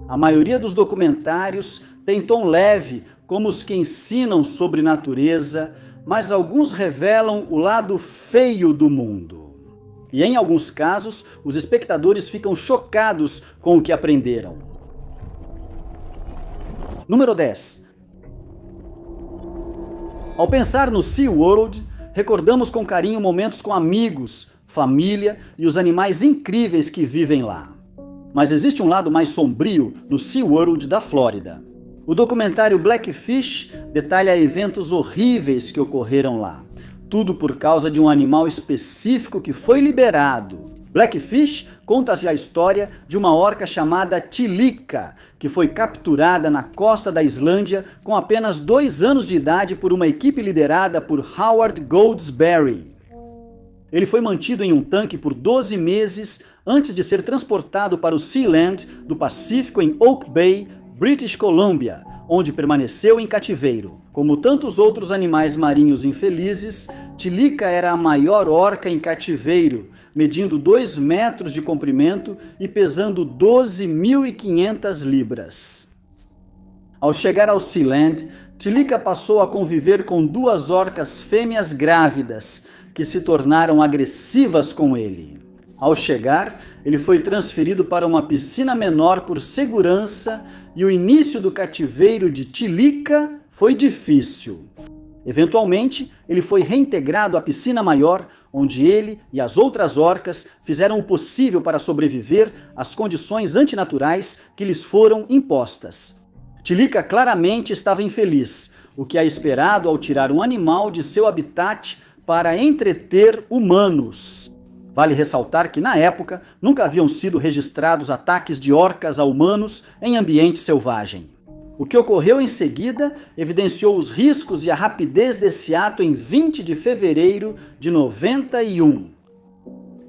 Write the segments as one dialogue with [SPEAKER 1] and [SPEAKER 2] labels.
[SPEAKER 1] A maioria dos documentários tem tom leve, como os que ensinam sobre natureza, mas alguns revelam o lado feio do mundo. E em alguns casos, os espectadores ficam chocados com o que aprenderam. Número 10. Ao pensar no SeaWorld, recordamos com carinho momentos com amigos, família e os animais incríveis que vivem lá. Mas existe um lado mais sombrio no SeaWorld da Flórida. O documentário Blackfish detalha eventos horríveis que ocorreram lá. Tudo por causa de um animal específico que foi liberado. Blackfish conta-se a história de uma orca chamada Tilica, que foi capturada na costa da Islândia com apenas 2 anos de idade por uma equipe liderada por Howard Goldsberry. Ele foi mantido em um tanque por 12 meses antes de ser transportado para o Sealand do Pacífico em Oak Bay, British Columbia, onde permaneceu em cativeiro. Como tantos outros animais marinhos infelizes, Tilica era a maior orca em cativeiro, medindo 2 metros de comprimento e pesando 12.500 libras. Ao chegar ao Sealand, Tilica passou a conviver com 2 orcas fêmeas grávidas, que se tornaram agressivas com ele. Ao chegar, ele foi transferido para uma piscina menor por segurança e o início do cativeiro de Tilica foi difícil. Eventualmente, ele foi reintegrado à piscina maior, onde ele e as outras orcas fizeram o possível para sobreviver às condições antinaturais que lhes foram impostas. Tilica claramente estava infeliz, o que é esperado ao tirar um animal de seu habitat para entreter humanos. Vale ressaltar que, na época, nunca haviam sido registrados ataques de orcas a humanos em ambiente selvagem. O que ocorreu em seguida evidenciou os riscos e a rapidez desse ato em 20 de fevereiro de 91.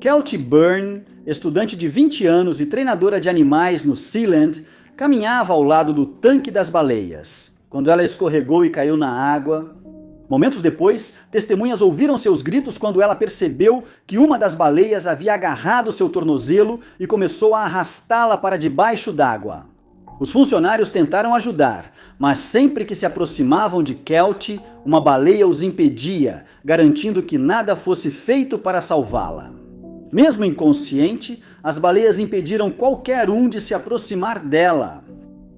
[SPEAKER 1] Kelty Byrne, estudante de 20 anos e treinadora de animais no Sealand, caminhava ao lado do tanque das baleias, quando ela escorregou e caiu na água. Momentos depois, testemunhas ouviram seus gritos quando ela percebeu que uma das baleias havia agarrado seu tornozelo e começou a arrastá-la para debaixo d'água. Os funcionários tentaram ajudar, mas sempre que se aproximavam de Kelty, uma baleia os impedia, garantindo que nada fosse feito para salvá-la. Mesmo inconsciente, as baleias impediram qualquer um de se aproximar dela.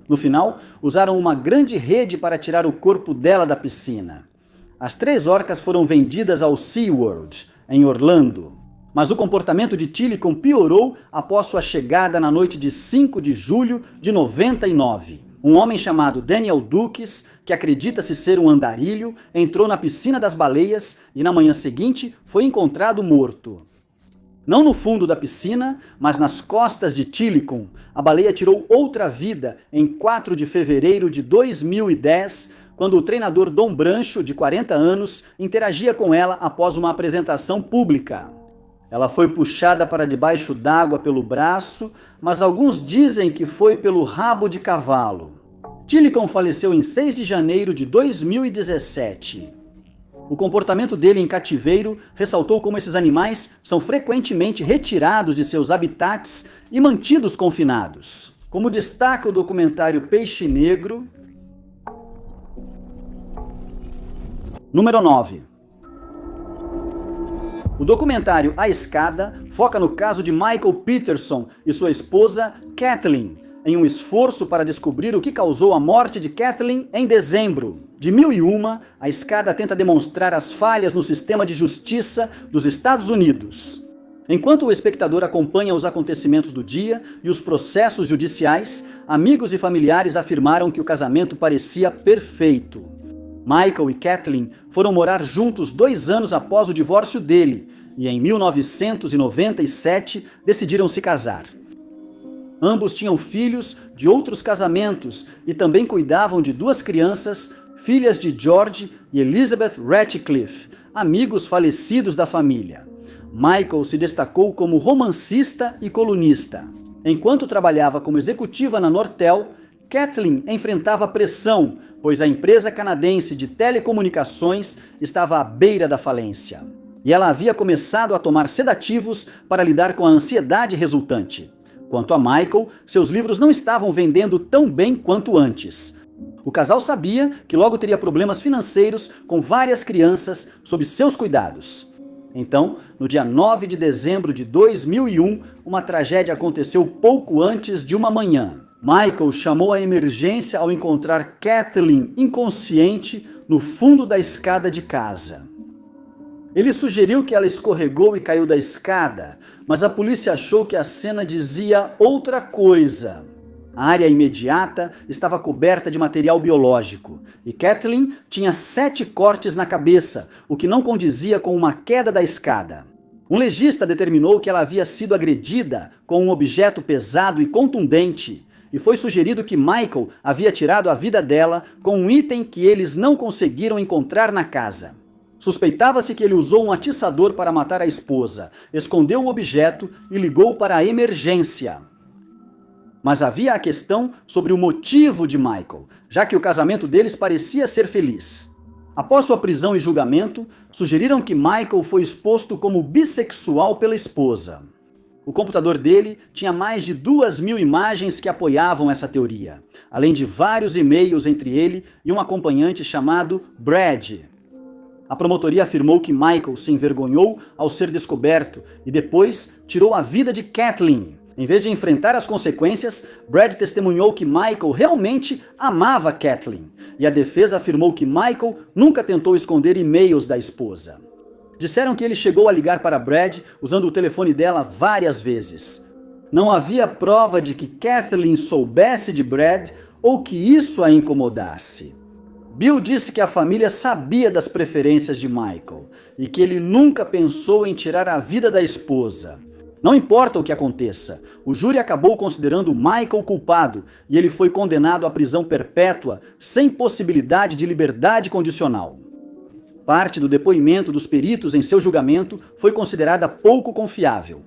[SPEAKER 1] No final, usaram uma grande rede para tirar o corpo dela da piscina. As 3 orcas foram vendidas ao SeaWorld, em Orlando. Mas o comportamento de Tilica piorou após sua chegada na noite de 5 de julho de 99. Um homem chamado Daniel Dukes, que acredita-se ser um andarilho, entrou na piscina das baleias e na manhã seguinte foi encontrado morto. Não no fundo da piscina, mas nas costas de Tilica, a baleia tirou outra vida em 4 de fevereiro de 2010, quando o treinador Dom Brancho, de 40 anos, interagia com ela após uma apresentação pública. Ela foi puxada para debaixo d'água pelo braço, mas alguns dizem que foi pelo rabo de cavalo. Tilica faleceu em 6 de janeiro de 2017. O comportamento dele em cativeiro ressaltou como esses animais são frequentemente retirados de seus habitats e mantidos confinados. Como destaca o documentário Peixe Negro. Número 9. O documentário A Escada foca no caso de Michael Peterson e sua esposa Kathleen, em um esforço para descobrir o que causou a morte de Kathleen em dezembro. De 1001, A Escada tenta demonstrar as falhas no sistema de justiça dos Estados Unidos. Enquanto o espectador acompanha os acontecimentos do dia e os processos judiciais, amigos e familiares afirmaram que o casamento parecia perfeito. Michael e Kathleen foram morar juntos 2 anos após o divórcio dele e em 1997 decidiram se casar. Ambos tinham filhos de outros casamentos e também cuidavam de 2 crianças, filhas de George e Elizabeth Ratcliffe, amigos falecidos da família. Michael se destacou como romancista e colunista. Enquanto trabalhava como executiva na Nortel, Kathleen enfrentava pressão, pois a empresa canadense de telecomunicações estava à beira da falência. E ela havia começado a tomar sedativos para lidar com a ansiedade resultante. Quanto a Michael, seus livros não estavam vendendo tão bem quanto antes. O casal sabia que logo teria problemas financeiros com várias crianças sob seus cuidados. Então, no dia 9 de dezembro de 2001, uma tragédia aconteceu pouco antes de uma manhã. Michael chamou a emergência ao encontrar Kathleen inconsciente no fundo da escada de casa. Ele sugeriu que ela escorregou e caiu da escada, mas a polícia achou que a cena dizia outra coisa. A área imediata estava coberta de material biológico e Kathleen tinha 7 cortes na cabeça, o que não condizia com uma queda da escada. Um legista determinou que ela havia sido agredida com um objeto pesado e contundente e foi sugerido que Michael havia tirado a vida dela com um item que eles não conseguiram encontrar na casa. Suspeitava-se que ele usou um atiçador para matar a esposa, escondeu o objeto e ligou para a emergência. Mas havia a questão sobre o motivo de Michael, já que o casamento deles parecia ser feliz. Após sua prisão e julgamento, sugeriram que Michael foi exposto como bissexual pela esposa. O computador dele tinha mais de 2.000 imagens que apoiavam essa teoria, além de vários e-mails entre ele e um acompanhante chamado Brad. A promotoria afirmou que Michael se envergonhou ao ser descoberto e depois tirou a vida de Kathleen. Em vez de enfrentar as consequências, Brad testemunhou que Michael realmente amava Kathleen, e a defesa afirmou que Michael nunca tentou esconder e-mails da esposa. Disseram que ele chegou a ligar para Brad usando o telefone dela várias vezes. Não havia prova de que Kathleen soubesse de Brad ou que isso a incomodasse. Bill disse que a família sabia das preferências de Michael e que ele nunca pensou em tirar a vida da esposa. Não importa o que aconteça, o júri acabou considerando Michael culpado e ele foi condenado à prisão perpétua sem possibilidade de liberdade condicional. Parte do depoimento dos peritos em seu julgamento foi considerada pouco confiável.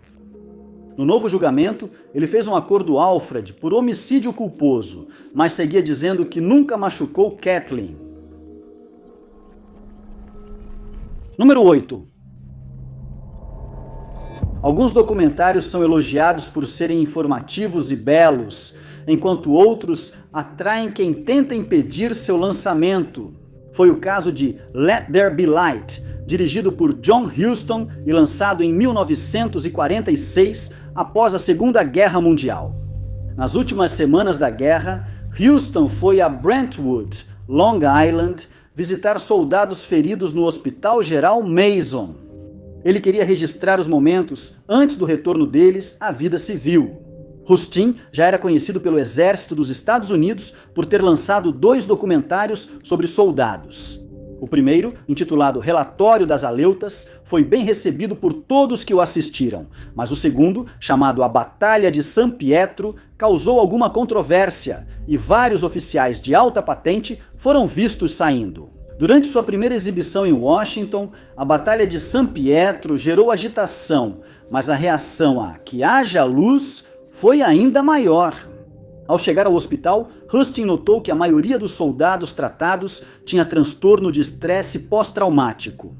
[SPEAKER 1] No novo julgamento, ele fez um acordo Alfred por homicídio culposo, mas seguia dizendo que nunca machucou Kathleen. Número 8. Alguns documentários são elogiados por serem informativos e belos, enquanto outros atraem quem tenta impedir seu lançamento. Foi o caso de Let There Be Light, dirigido por John Huston e lançado em 1946, após a Segunda Guerra Mundial. Nas últimas semanas da guerra, Huston foi a Brentwood, Long Island, visitar soldados feridos no Hospital Geral Mason. Ele queria registrar os momentos antes do retorno deles à vida civil. Huston já era conhecido pelo Exército dos Estados Unidos por ter lançado 2 documentários sobre soldados. O primeiro, intitulado Relatório das Aleutas, foi bem recebido por todos que o assistiram, mas o segundo, chamado A Batalha de San Pietro, causou alguma controvérsia e vários oficiais de alta patente foram vistos saindo. Durante sua primeira exibição em Washington, a Batalha de San Pietro gerou agitação, mas a reação a que haja luz foi ainda maior. Ao chegar ao hospital, Huston notou que a maioria dos soldados tratados tinha transtorno de estresse pós-traumático.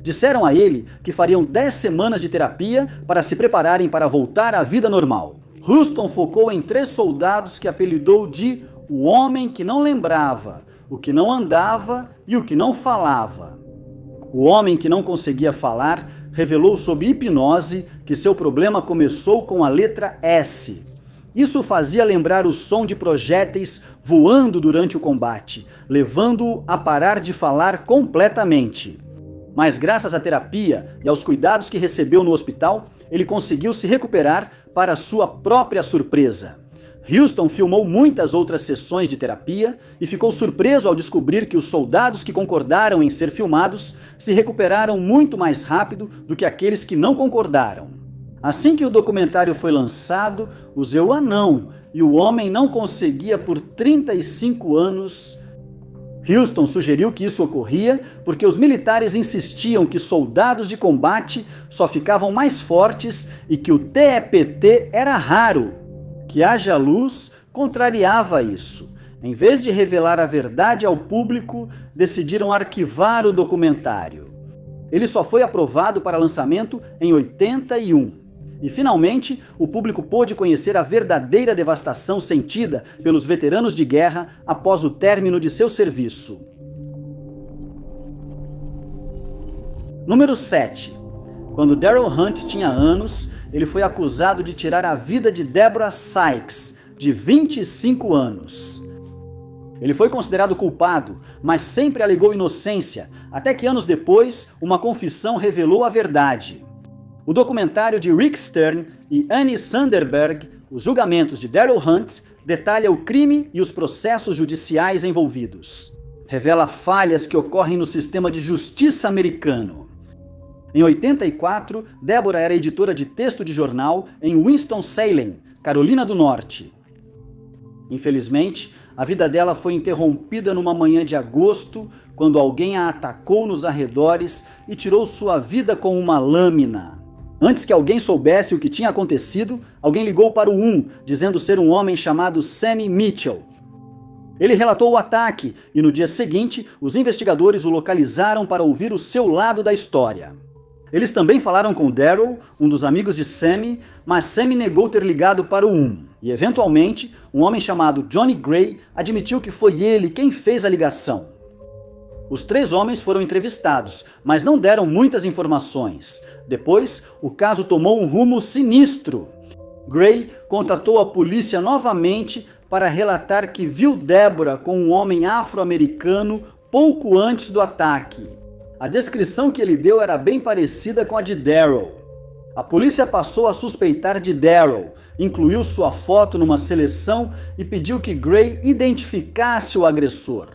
[SPEAKER 1] Disseram a ele que fariam 10 semanas de terapia para se prepararem para voltar à vida normal. Huston focou em 3 soldados que apelidou de o homem que não lembrava, o que não andava e o que não falava. O homem que não conseguia falar revelou sob hipnose que seu problema começou com a letra S. Isso fazia lembrar o som de projéteis voando durante o combate, levando-o a parar de falar completamente. Mas graças à terapia e aos cuidados que recebeu no hospital, ele conseguiu se recuperar para sua própria surpresa. Huston filmou muitas outras sessões de terapia e ficou surpreso ao descobrir que os soldados que concordaram em ser filmados se recuperaram muito mais rápido do que aqueles que não concordaram. Assim que o documentário foi lançado, usou o anão e o homem não conseguia por 35 anos. Huston sugeriu que isso ocorria porque os militares insistiam que soldados de combate só ficavam mais fortes e que o TEPT era raro. Que haja luz contrariava isso. Em vez de revelar a verdade ao público, decidiram arquivar o documentário. Ele só foi aprovado para lançamento em 81. E, finalmente, o público pôde conhecer a verdadeira devastação sentida pelos veteranos de guerra após o término de seu serviço. Número 7. Quando Daryl Hunt tinha anos, ele foi acusado de tirar a vida de Deborah Sykes, de 25 anos. Ele foi considerado culpado, mas sempre alegou inocência, até que anos depois, uma confissão revelou a verdade. O documentário de Rick Stern e Annie Sanderberg, Os Julgamentos de Daryl Hunt, detalha o crime e os processos judiciais envolvidos. Revela falhas que ocorrem no sistema de justiça americano. Em 84, Deborah era editora de texto de jornal em Winston-Salem, Carolina do Norte. Infelizmente, a vida dela foi interrompida numa manhã de agosto, quando alguém a atacou nos arredores e tirou sua vida com uma lâmina. Antes que alguém soubesse o que tinha acontecido, alguém ligou para o 1, dizendo ser um homem chamado Sammy Mitchell. Ele relatou o ataque e no dia seguinte, os investigadores o localizaram para ouvir o seu lado da história. Eles também falaram com Daryl, um dos amigos de Sammy, mas Sammy negou ter ligado para o 1. E, eventualmente, um homem chamado Johnny Gray admitiu que foi ele quem fez a ligação. Os 3 homens foram entrevistados, mas não deram muitas informações. Depois, o caso tomou um rumo sinistro. Gray contatou a polícia novamente para relatar que viu Deborah com um homem afro-americano pouco antes do ataque. A descrição que ele deu era bem parecida com a de Daryl. A polícia passou a suspeitar de Daryl, incluiu sua foto numa seleção e pediu que Gray identificasse o agressor.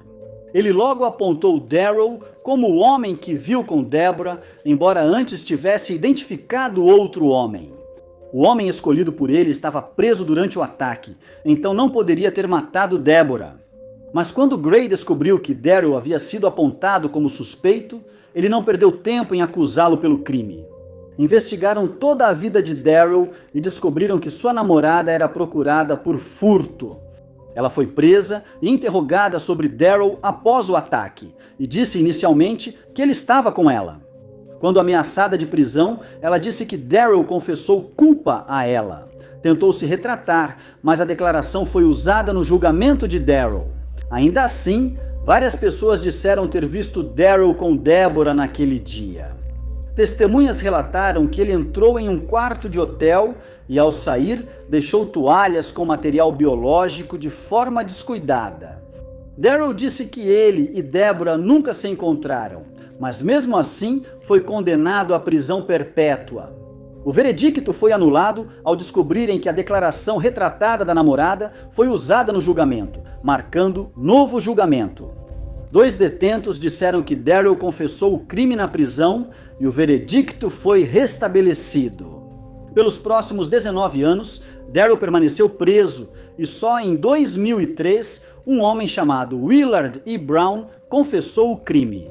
[SPEAKER 1] Ele logo apontou Daryl como o homem que viu com Deborah, embora antes tivesse identificado outro homem. O homem escolhido por ele estava preso durante o ataque, então não poderia ter matado Deborah. Mas quando Gray descobriu que Daryl havia sido apontado como suspeito, ele não perdeu tempo em acusá-lo pelo crime. Investigaram toda a vida de Daryl e descobriram que sua namorada era procurada por furto. Ela foi presa e interrogada sobre Daryl após o ataque e disse inicialmente que ele estava com ela. Quando ameaçada de prisão, ela disse que Daryl confessou culpa a ela. Tentou se retratar, mas a declaração foi usada no julgamento de Daryl. Ainda assim, várias pessoas disseram ter visto Daryl com Deborah naquele dia. Testemunhas relataram que ele entrou em um quarto de hotel e, ao sair, deixou toalhas com material biológico de forma descuidada. Daryl disse que ele e Deborah nunca se encontraram, mas mesmo assim foi condenado à prisão perpétua. O veredicto foi anulado ao descobrirem que a declaração retratada da namorada foi usada no julgamento, marcando novo julgamento. 2 detentos disseram que Daryl confessou o crime na prisão e o veredicto foi restabelecido. Pelos próximos 19 anos, Daryl permaneceu preso e só em 2003, um homem chamado Willard E. Brown confessou o crime.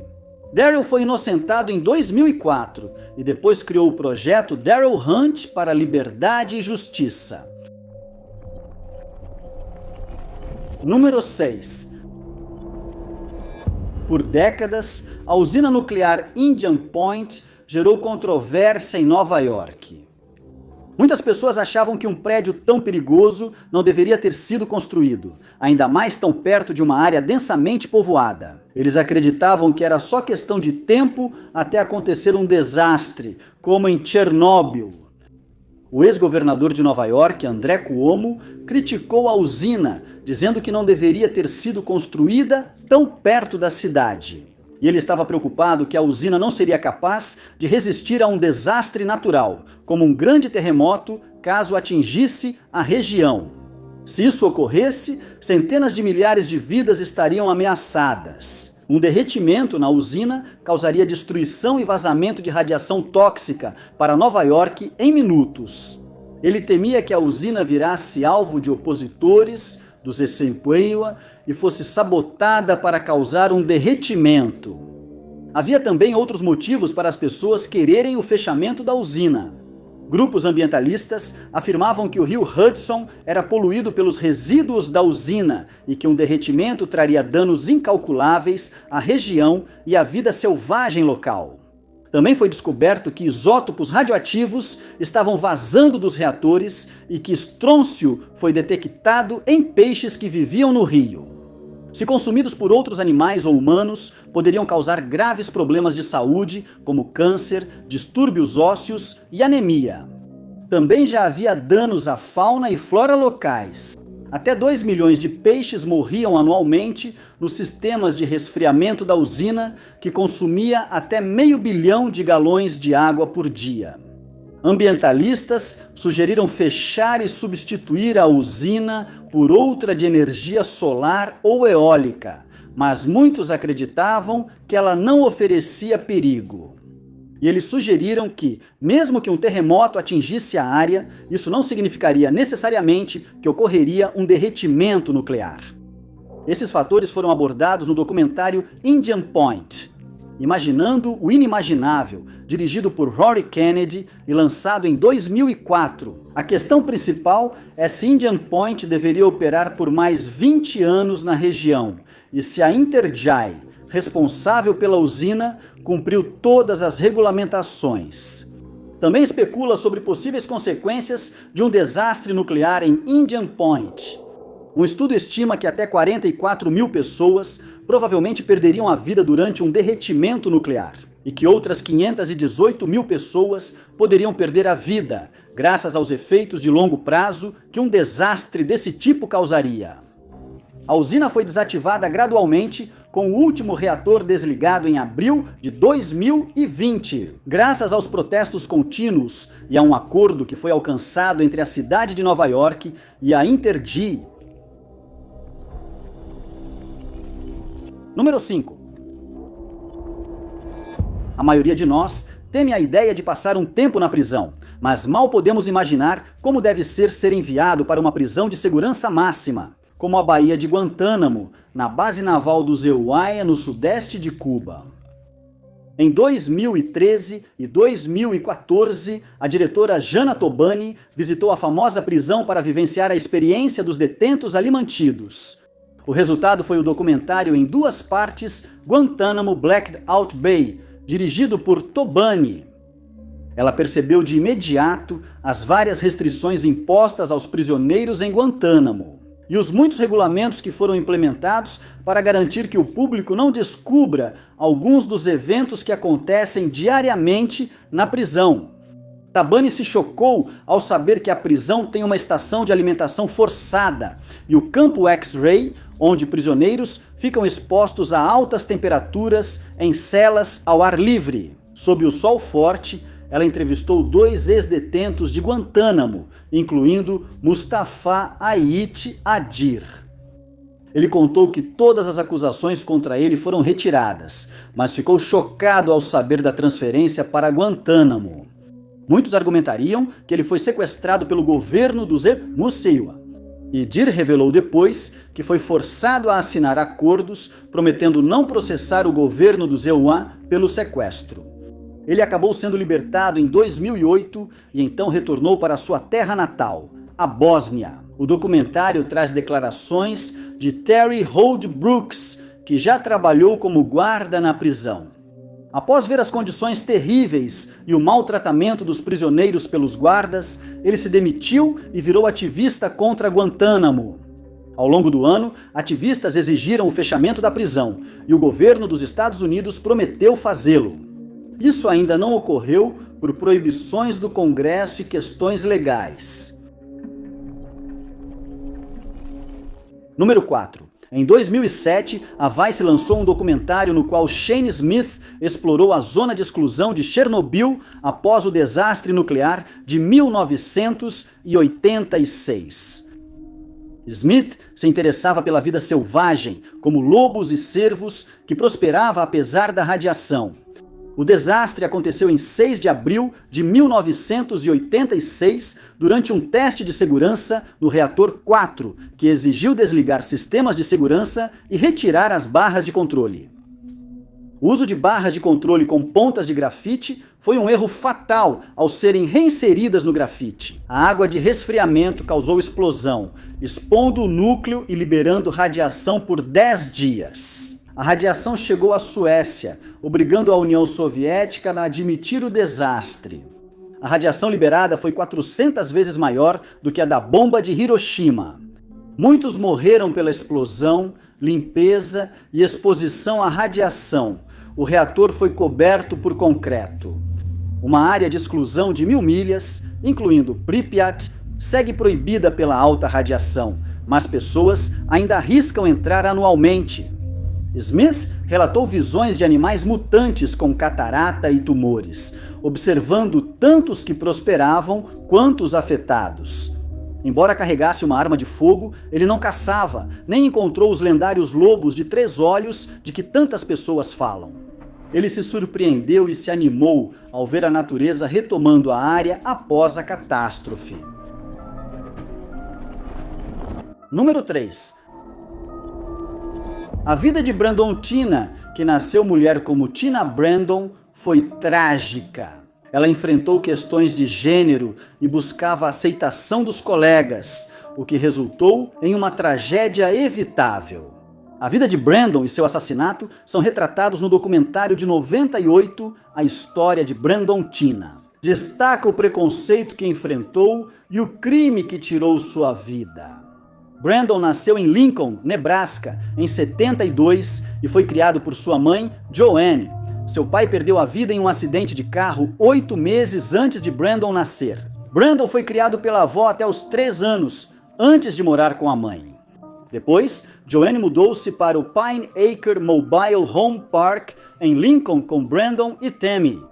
[SPEAKER 1] Daryl foi inocentado em 2004 e depois criou o projeto Daryl Hunt para a Liberdade e Justiça. Número 6. Por décadas, a usina nuclear Indian Point gerou controvérsia em Nova York. Muitas pessoas achavam que um prédio tão perigoso não deveria ter sido construído, ainda mais tão perto de uma área densamente povoada. Eles acreditavam que era só questão de tempo até acontecer um desastre, como em Chernobyl. O ex-governador de Nova York, André Cuomo, criticou a usina, dizendo que não deveria ter sido construída tão perto da cidade. E ele estava preocupado que a usina não seria capaz de resistir a um desastre natural, como um grande terremoto, caso atingisse a região. Se isso ocorresse, centenas de milhares de vidas estariam ameaçadas. Um derretimento na usina causaria destruição e vazamento de radiação tóxica para Nova York em minutos. Ele temia que a usina virasse alvo de opositores, dos desempenho e fosse sabotada para causar um derretimento. Havia também outros motivos para as pessoas quererem o fechamento da usina. Grupos ambientalistas afirmavam que o rio Hudson era poluído pelos resíduos da usina e que um derretimento traria danos incalculáveis à região e à vida selvagem local. Também foi descoberto que isótopos radioativos estavam vazando dos reatores e que estrôncio foi detectado em peixes que viviam no rio. Se consumidos por outros animais ou humanos, poderiam causar graves problemas de saúde, como câncer, distúrbios ósseos e anemia. Também já havia danos à fauna e flora locais. Até 2 milhões de peixes morriam anualmente nos sistemas de resfriamento da usina, que consumia até 500 milhões de galões de água por dia. Ambientalistas sugeriram fechar e substituir a usina por outra de energia solar ou eólica, mas muitos acreditavam que ela não oferecia perigo. E eles sugeriram que, mesmo que um terremoto atingisse a área, isso não significaria necessariamente que ocorreria um derretimento nuclear. Esses fatores foram abordados no documentário Indian Point, Imaginando o Inimaginável, dirigido por Rory Kennedy e lançado em 2004. A questão principal é se Indian Point deveria operar por mais 20 anos na região e se a Intergy, responsável pela usina, cumpriu todas as regulamentações. Também especula sobre possíveis consequências de um desastre nuclear em Indian Point. Um estudo estima que até 44 mil pessoas provavelmente perderiam a vida durante um derretimento nuclear e que outras 518 mil pessoas poderiam perder a vida, graças aos efeitos de longo prazo que um desastre desse tipo causaria. A usina foi desativada gradualmente, com o último reator desligado em abril de 2020, graças aos protestos contínuos e a um acordo que foi alcançado entre a cidade de Nova York e a Intergy. Número 5. A maioria de nós teme a ideia de passar um tempo na prisão, mas mal podemos imaginar como deve ser enviado para uma prisão de segurança máxima, como a Baía de Guantánamo, na base naval do Ushuaia, no sudeste de Cuba. Em 2013 e 2014, a diretora Jana Tobani visitou a famosa prisão para vivenciar a experiência dos detentos ali mantidos. O resultado foi o documentário em 2 partes, Guantánamo Blackout Bay, dirigido por Tobani. Ela percebeu de imediato as várias restrições impostas aos prisioneiros em Guantánamo e os muitos regulamentos que foram implementados para garantir que o público não descubra alguns dos eventos que acontecem diariamente na prisão. Tobani se chocou ao saber que a prisão tem uma estação de alimentação forçada e o campo X-ray, onde prisioneiros ficam expostos a altas temperaturas em celas ao ar livre. Sob o sol forte, ela entrevistou 2 ex-detentos de Guantánamo, incluindo Mustafa Ait Adir. Ele contou que todas as acusações contra ele foram retiradas, mas ficou chocado ao saber da transferência para Guantánamo. Muitos argumentariam que ele foi sequestrado pelo governo do Museiwa. E Dir revelou depois que foi forçado a assinar acordos prometendo não processar o governo do Zeuá pelo sequestro. Ele acabou sendo libertado em 2008 e então retornou para sua terra natal, a Bósnia. O documentário traz declarações de Terry Holdbrooks, que já trabalhou como guarda na prisão. Após ver as condições terríveis e o maltratamento dos prisioneiros pelos guardas, ele se demitiu e virou ativista contra Guantánamo. Ao longo do ano, ativistas exigiram o fechamento da prisão e o governo dos Estados Unidos prometeu fazê-lo. Isso ainda não ocorreu por proibições do Congresso e questões legais. Número 4. Em 2007, a Vice lançou um documentário no qual Shane Smith explorou a zona de exclusão de Chernobyl após o desastre nuclear de 1986. Smith se interessava pela vida selvagem, como lobos e cervos, que prosperava apesar da radiação. O desastre aconteceu em 6 de abril de 1986, durante um teste de segurança no reator 4, que exigiu desligar sistemas de segurança e retirar as barras de controle. O uso de barras de controle com pontas de grafite foi um erro fatal ao serem reinseridas no grafite. A água de resfriamento causou explosão, expondo o núcleo e liberando radiação por 10 dias. a radiação chegou à Suécia, obrigando a União Soviética a admitir o desastre. A radiação liberada foi 400 vezes maior do que a da bomba de Hiroshima. Muitos morreram pela explosão, limpeza e exposição à radiação. O reator foi coberto por concreto. Uma área de exclusão de 1000 milhas, incluindo Pripyat, segue proibida pela alta radiação, mas pessoas ainda arriscam entrar anualmente. Smith relatou visões de animais mutantes com catarata e tumores, observando tanto os que prosperavam quanto os afetados. Embora carregasse uma arma de fogo, ele não caçava, nem encontrou os lendários lobos de 3 olhos de que tantas pessoas falam. Ele se surpreendeu e se animou ao ver a natureza retomando a área após a catástrofe. Número 3. A vida de Brandon Teena, que nasceu mulher como Tina Brandon, foi trágica. Ela enfrentou questões de gênero e buscava a aceitação dos colegas, o que resultou em uma tragédia evitável. A vida de Brandon e seu assassinato são retratados no documentário de 98, A História de Brandon Teena. Destaca o preconceito que enfrentou e o crime que tirou sua vida. Brandon nasceu em Lincoln, Nebraska, em 72 e foi criado por sua mãe, Joanne. Seu pai perdeu a vida em um acidente de carro 8 meses antes de Brandon nascer. Brandon foi criado pela avó até os 3 anos, antes de morar com a mãe. Depois, Joanne mudou-se para o Pine Acre Mobile Home Park em Lincoln com Brandon e Tammy.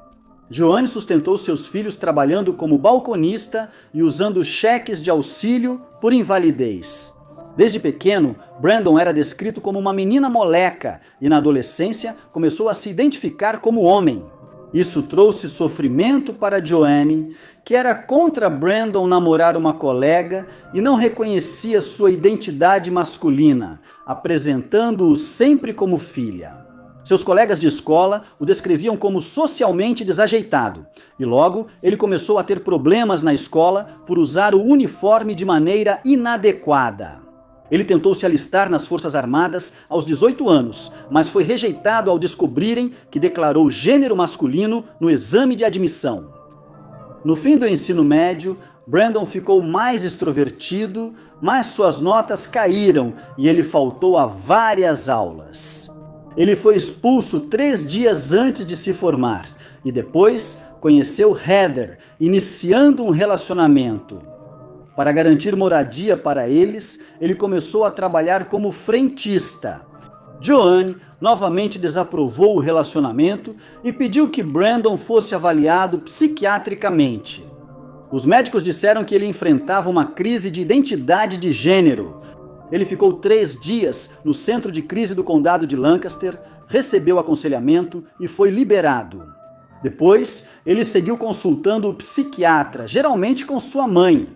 [SPEAKER 1] Joanne sustentou seus filhos trabalhando como balconista e usando cheques de auxílio por invalidez. Desde pequeno, Brandon era descrito como uma menina moleca e na adolescência começou a se identificar como homem. Isso trouxe sofrimento para Joanne, que era contra Brandon namorar uma colega e não reconhecia sua identidade masculina, apresentando-o sempre como filha. Seus colegas de escola o descreviam como socialmente desajeitado, e logo ele começou a ter problemas na escola por usar o uniforme de maneira inadequada. Ele tentou se alistar nas Forças Armadas aos 18 anos, mas foi rejeitado ao descobrirem que declarou gênero masculino no exame de admissão. No fim do ensino médio, Brandon ficou mais extrovertido, mas suas notas caíram e ele faltou a várias aulas. Ele foi expulso 3 dias antes de se formar e depois conheceu Heather, iniciando um relacionamento. Para garantir moradia para eles, ele começou a trabalhar como frentista. Joanne novamente desaprovou o relacionamento e pediu que Brandon fosse avaliado psiquiatricamente. Os médicos disseram que ele enfrentava uma crise de identidade de gênero. Ele ficou 3 dias no centro de crise do condado de Lancaster, recebeu aconselhamento e foi liberado. Depois, ele seguiu consultando o psiquiatra, geralmente com sua mãe.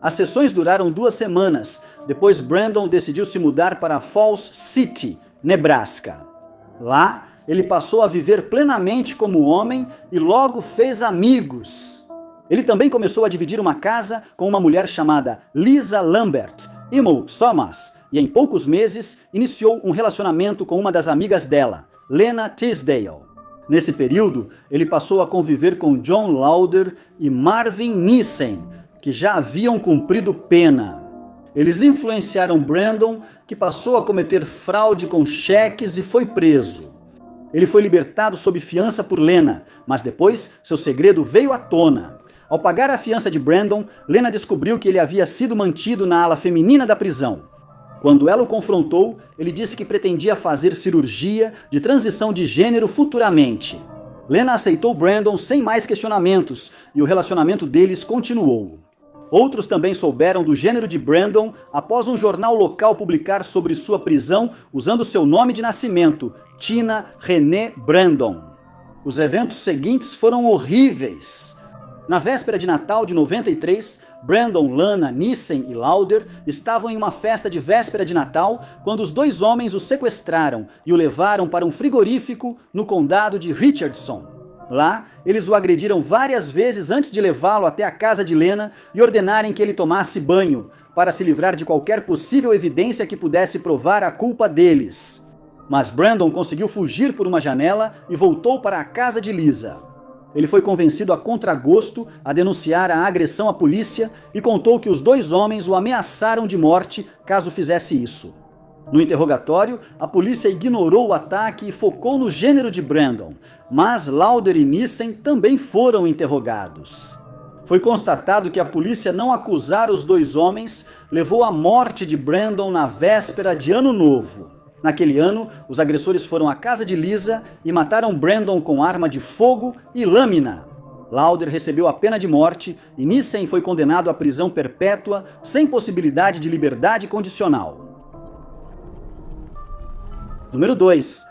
[SPEAKER 1] As sessões duraram 2 semanas. Depois, Brandon decidiu se mudar para Falls City, Nebraska. Lá, ele passou a viver plenamente como homem e logo fez amigos. Ele também começou a dividir uma casa com uma mulher chamada Lisa Lambert, Emil Somas, e em poucos meses iniciou um relacionamento com uma das amigas dela, Lena Tisdale. Nesse período, ele passou a conviver com John Lauder e Marvin Nissen, que já haviam cumprido pena. Eles influenciaram Brandon, que passou a cometer fraude com cheques e foi preso. Ele foi libertado sob fiança por Lena, mas depois seu segredo veio à tona. Ao pagar a fiança de Brandon, Lena descobriu que ele havia sido mantido na ala feminina da prisão. Quando ela o confrontou, ele disse que pretendia fazer cirurgia de transição de gênero futuramente. Lena aceitou Brandon sem mais questionamentos e o relacionamento deles continuou. Outros também souberam do gênero de Brandon após um jornal local publicar sobre sua prisão usando seu nome de nascimento, Tina Renée Brandon. Os eventos seguintes foram horríveis. Na véspera de Natal de 93, Brandon, Lana, Nissen e Lauder estavam em uma festa de véspera de Natal quando os 2 homens o sequestraram e o levaram para um frigorífico no condado de Richardson. Lá, eles o agrediram várias vezes antes de levá-lo até a casa de Lena e ordenarem que ele tomasse banho, para se livrar de qualquer possível evidência que pudesse provar a culpa deles. mas Brandon conseguiu fugir por uma janela e voltou para a casa de Lisa. Ele foi convencido a contragosto a denunciar a agressão à polícia e contou que os 2 homens o ameaçaram de morte caso fizesse isso. No interrogatório, a polícia ignorou o ataque e focou no gênero de Brandon, mas Lauder e Nissen também foram interrogados. Foi constatado que a polícia não acusar os 2 homens levou à morte de Brandon na véspera de Ano Novo. Naquele ano, os agressores foram à casa de Lisa e mataram Brandon com arma de fogo e lâmina. Lauder recebeu a pena de morte e Nissen foi condenado à prisão perpétua sem possibilidade de liberdade condicional. Número 2.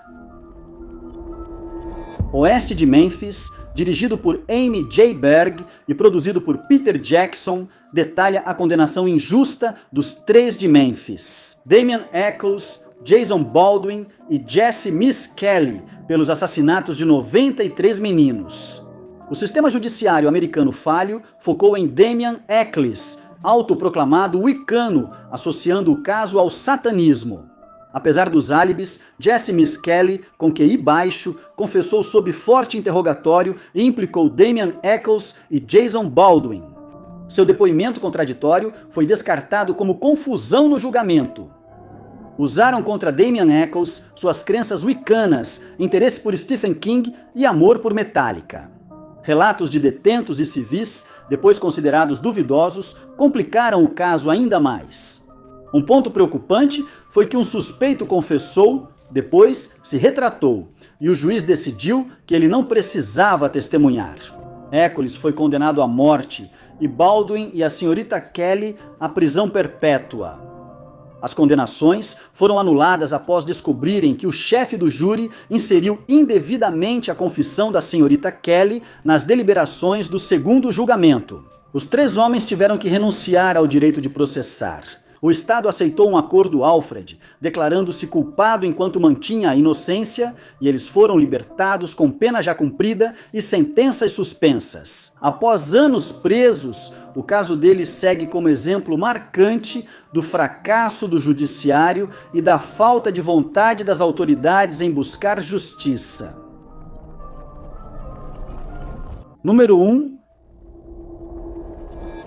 [SPEAKER 1] Oeste de Memphis, dirigido por Amy J. Berg e produzido por Peter Jackson, detalha a condenação injusta dos 3 de Memphis: Damian Eccles, Jason Baldwin e Jesse Miss Kelly, pelos assassinatos de 93 meninos. O sistema judiciário americano falho focou em Damian Eccles, autoproclamado wicano, associando o caso ao satanismo. Apesar dos álibis, Jesse Miss Kelly, com QI baixo, confessou sob forte interrogatório e implicou Damian Eccles e Jason Baldwin. Seu depoimento contraditório foi descartado como confusão no julgamento. Usaram contra Damian Eccles suas crenças wicanas, interesse por Stephen King e amor por Metallica. Relatos de detentos e civis, depois considerados duvidosos, complicaram o caso ainda mais. Um ponto preocupante foi que um suspeito confessou, depois se retratou, e o juiz decidiu que ele não precisava testemunhar. Eccles foi condenado à morte e Baldwin e a senhorita Kelly à prisão perpétua. As condenações foram anuladas após descobrirem que o chefe do júri inseriu indevidamente a confissão da senhorita Kelly nas deliberações do segundo julgamento. Os 3 homens tiveram que renunciar ao direito de processar. O Estado aceitou um acordo Alfred, declarando-se culpado enquanto mantinha a inocência, e eles foram libertados com pena já cumprida e sentenças suspensas. Após anos presos, o caso deles segue como exemplo marcante do fracasso do judiciário e da falta de vontade das autoridades em buscar justiça. Número 1.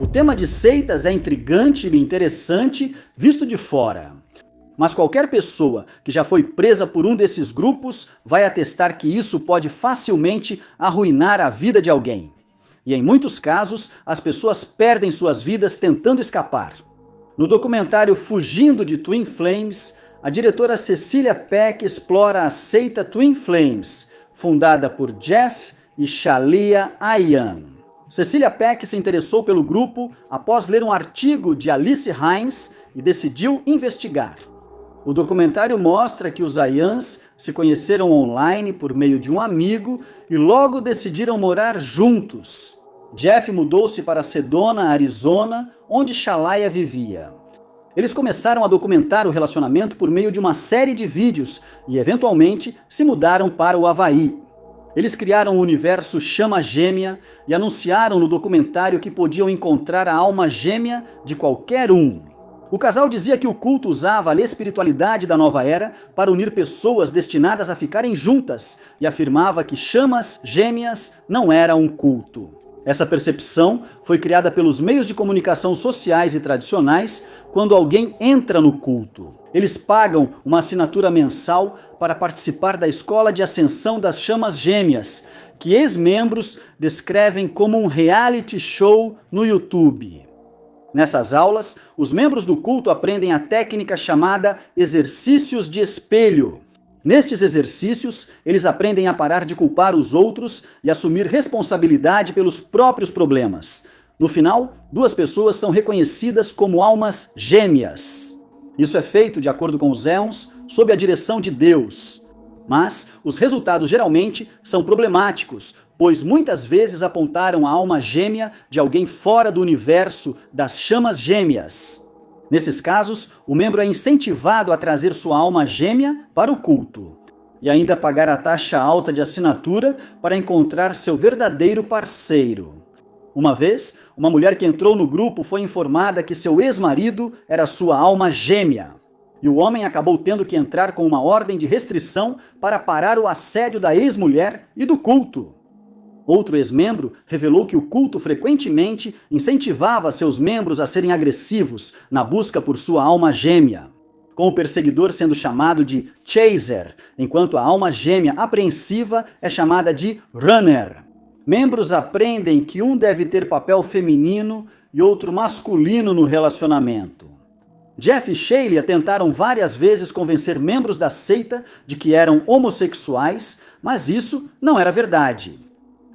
[SPEAKER 1] O tema de seitas é intrigante e interessante visto de fora. Mas qualquer pessoa que já foi presa por um desses grupos vai atestar que isso pode facilmente arruinar a vida de alguém. E em muitos casos, as pessoas perdem suas vidas tentando escapar. No documentário Fugindo de Twin Flames, a diretora Cecilia Peck explora a seita Twin Flames, fundada por Jeff e Shalia Ayan. Cecilia Peck se interessou pelo grupo após ler um artigo de Alice Hines e decidiu investigar. O documentário mostra que os Ayans se conheceram online por meio de um amigo e logo decidiram morar juntos. Jeff mudou-se para Sedona, Arizona, onde Shalia vivia. Eles começaram a documentar o relacionamento por meio de uma série de vídeos e, eventualmente, se mudaram para o Havaí. Eles criaram o universo Chama Gêmea e anunciaram no documentário que podiam encontrar a alma gêmea de qualquer um. O casal dizia que o culto usava a espiritualidade da nova era para unir pessoas destinadas a ficarem juntas e afirmava que chamas gêmeas não era um culto. Essa percepção foi criada pelos meios de comunicação sociais e tradicionais quando alguém entra no culto. Eles pagam uma assinatura mensal para participar da Escola de Ascensão das Chamas Gêmeas, que ex-membros descrevem como um reality show no YouTube. Nessas aulas, os membros do culto aprendem a técnica chamada exercícios de espelho. Nestes exercícios, eles aprendem a parar de culpar os outros e assumir responsabilidade pelos próprios problemas. No final, 2 pessoas são reconhecidas como almas gêmeas. Isso é feito, de acordo com os éons, sob a direção de Deus. Mas os resultados geralmente são problemáticos, pois muitas vezes apontaram a alma gêmea de alguém fora do universo das chamas gêmeas. Nesses casos, o membro é incentivado a trazer sua alma gêmea para o culto e ainda pagar a taxa alta de assinatura para encontrar seu verdadeiro parceiro. Uma vez, uma mulher que entrou no grupo foi informada que seu ex-marido era sua alma gêmea. e o homem acabou tendo que entrar com uma ordem de restrição para parar o assédio da ex-mulher e do culto. Outro ex-membro revelou que o culto frequentemente incentivava seus membros a serem agressivos na busca por sua alma gêmea, com o perseguidor sendo chamado de chaser, enquanto a alma gêmea apreensiva é chamada de runner. Membros aprendem que um deve ter papel feminino e outro masculino no relacionamento. Jeff e Shayla tentaram várias vezes convencer membros da seita de que eram homossexuais, mas isso não era verdade.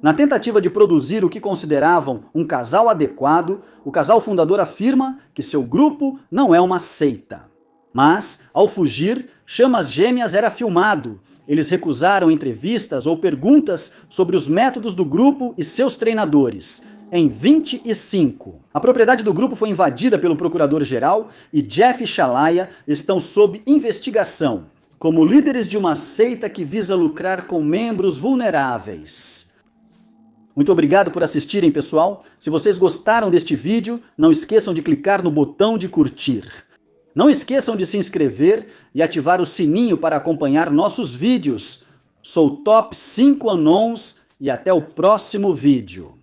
[SPEAKER 1] Na tentativa de produzir o que consideravam um casal adequado, o casal fundador afirma que seu grupo não é uma seita. Mas, ao fugir, Chamas Gêmeas era filmado. Eles recusaram entrevistas ou perguntas sobre os métodos do grupo e seus treinadores. Em 25. A propriedade do grupo foi invadida pelo procurador-geral e Jeff e Shayla estão sob investigação, como líderes de uma seita que visa lucrar com membros vulneráveis. Muito obrigado por assistirem, pessoal. Se vocês gostaram deste vídeo, não esqueçam de clicar no botão de curtir. Não esqueçam de se inscrever e ativar o sininho para acompanhar nossos vídeos. Sou o Top 5 Anons e até o próximo vídeo.